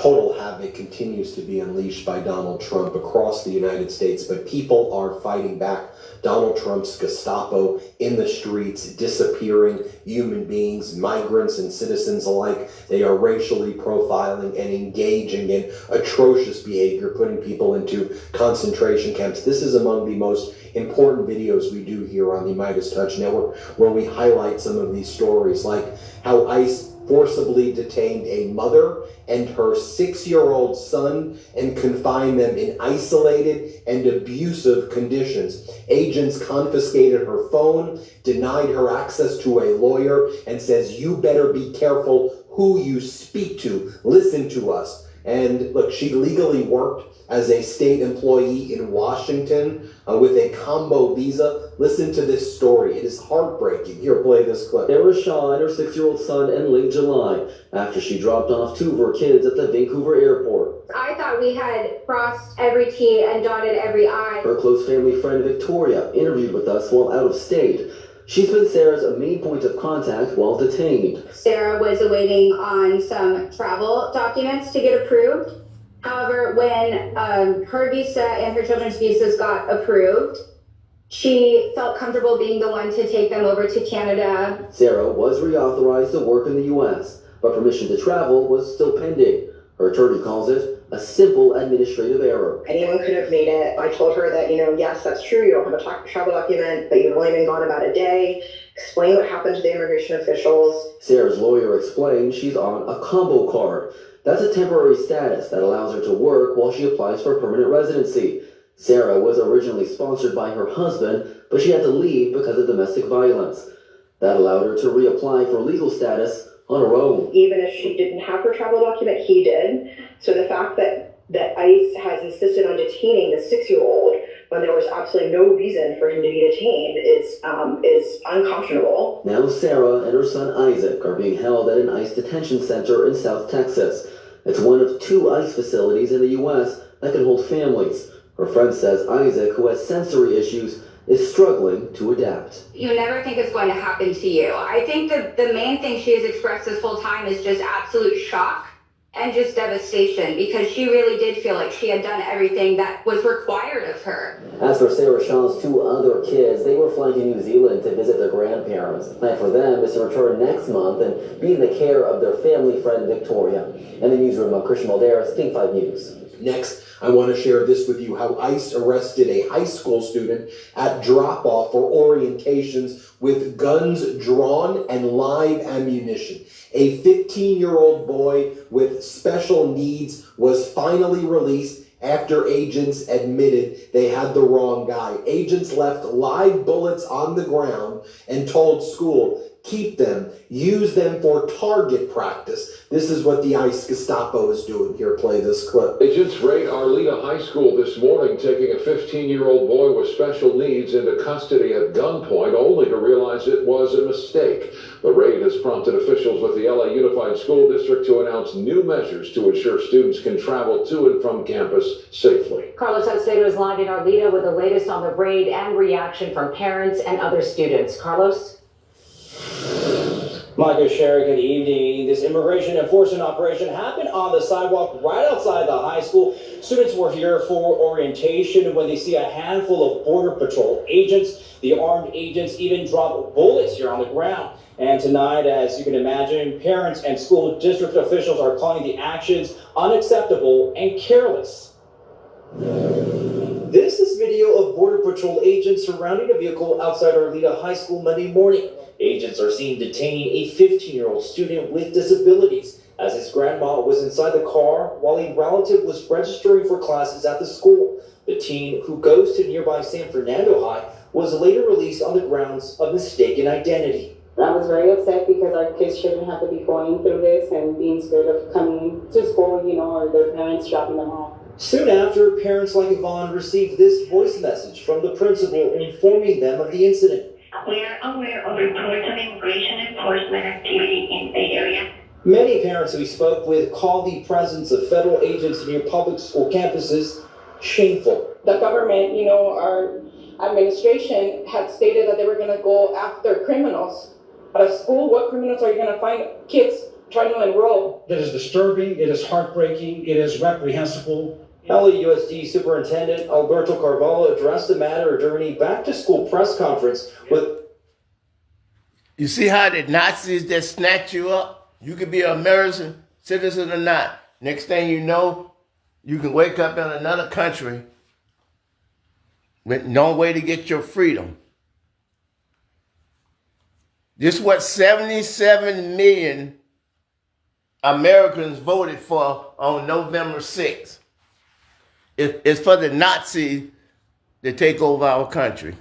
Total havoc continues to be unleashed by Donald Trump across the United States, but people are fighting back. Donald Trump's Gestapo in the streets, disappearing human beings, migrants and citizens alike. They are racially profiling and engaging in atrocious behavior, putting people into concentration camps. This is among the most important videos we do here on the Midas Touch Network, where we highlight some of these stories, like how ICE forcibly detained a mother and her 6-year-old son and confined them in isolated and abusive conditions. Agents confiscated her phone, denied her access to a lawyer, and says, "You better be careful who you speak to. Listen to us." And look, she legally worked as a state employee in Washington with a combo visa. Listen to this story. It is heartbreaking. Here, play this clip. Sarah Shaw and her 6-year-old son in late July after she dropped off 2 of her kids at the Vancouver airport. I thought we had crossed every T and dotted every I. Her close family friend Victoria interviewed with us while out of state. She's been Sarah's main point of contact while detained. Sarah was awaiting on some travel documents to get approved. However, when her visa and her children's visas got approved, she felt comfortable being the one to take them over to Canada. Sarah was reauthorized to work in the U.S., but permission to travel was still pending. Her attorney calls it a simple administrative error. Anyone could have made it. I told her that, yes, that's true. You don't have a travel document, but you've only been gone about a day. Explain what happened to the immigration officials. Sarah's lawyer explained she's on a combo card. That's a temporary status that allows her to work while she applies for permanent residency. Sarah was originally sponsored by her husband, but she had to leave because of domestic violence. That allowed her to reapply for legal status on her own. Even if she didn't have her travel document, he did. So the fact that ICE has insisted on detaining the 6-year-old when there was absolutely no reason for him to be detained is unconscionable. Now Sarah and her son Isaac are being held at an ICE detention center in South Texas. It's one of 2 ICE facilities in the U.S. that can hold families. Her friend says Isaac, who has sensory issues, is struggling to adapt. You never think it's going to happen to you. I think the main thing she has expressed this whole time is just absolute shock and just devastation, because she really did feel like she had done everything that was required of her. As for Sarah Shaw's 2 other kids, they were flying to New Zealand to visit their grandparents. The plan for them is to return next month and be in the care of their family friend Victoria. In the newsroom, I'm Christian Malderas, King 5 News. Next, I want to share this with you, how ICE arrested a high school student at drop-off for orientations with guns drawn and live ammunition. A 15-year-old boy with special needs was finally released after agents admitted they had the wrong guy. Agents left live bullets on the ground and told school, keep them, use them for target practice. This is what the ICE Gestapo is doing. Here, play this clip. Agents raid Arleta High School this morning, taking a 15-year-old boy with special needs into custody at gunpoint, only to realize it was a mistake. The raid has prompted officials with the LA Unified School District to announce new measures to ensure students can travel to and from campus safely. Carlos Salcedo is live in Arleta with the latest on the raid and reaction from parents and other students. Carlos? Michael Sherry, good evening. This immigration enforcement operation happened on the sidewalk right outside the high school. Students were here for orientation when they see a handful of Border Patrol agents. The armed agents even dropped bullets here on the ground. And tonight, as you can imagine, parents and school district officials are calling the actions unacceptable and careless. This is video of Border Patrol agents surrounding a vehicle outside Arleta High School Monday morning. Agents are seen detaining a 15-year-old student with disabilities as his grandma was inside the car while a relative was registering for classes at the school. The teen, who goes to nearby San Fernando High, was later released on the grounds of mistaken identity. I was very upset because our kids shouldn't have to be going through this and being scared of coming to school, or their parents dropping them off. Soon after, parents like Yvonne received this voice message from the principal informing them of the incident. We are aware of reports of immigration enforcement activity in the area. Many parents we spoke with call the presence of federal agents near public school campuses shameful. The government, our administration had stated that they were going to go after criminals. At a school, what criminals are you going to find? Kids trying to enroll. That is disturbing, it is heartbreaking, it is reprehensible. LAUSD Superintendent Alberto Carvalho addressed the matter during a back-to-school press conference with. You see how the Nazis just snatch you up? You could be an American citizen or not. Next thing you know, you can wake up in another country with no way to get your freedom. This is what 77 million Americans voted for on November 6th. It's for the Nazis to take over our country.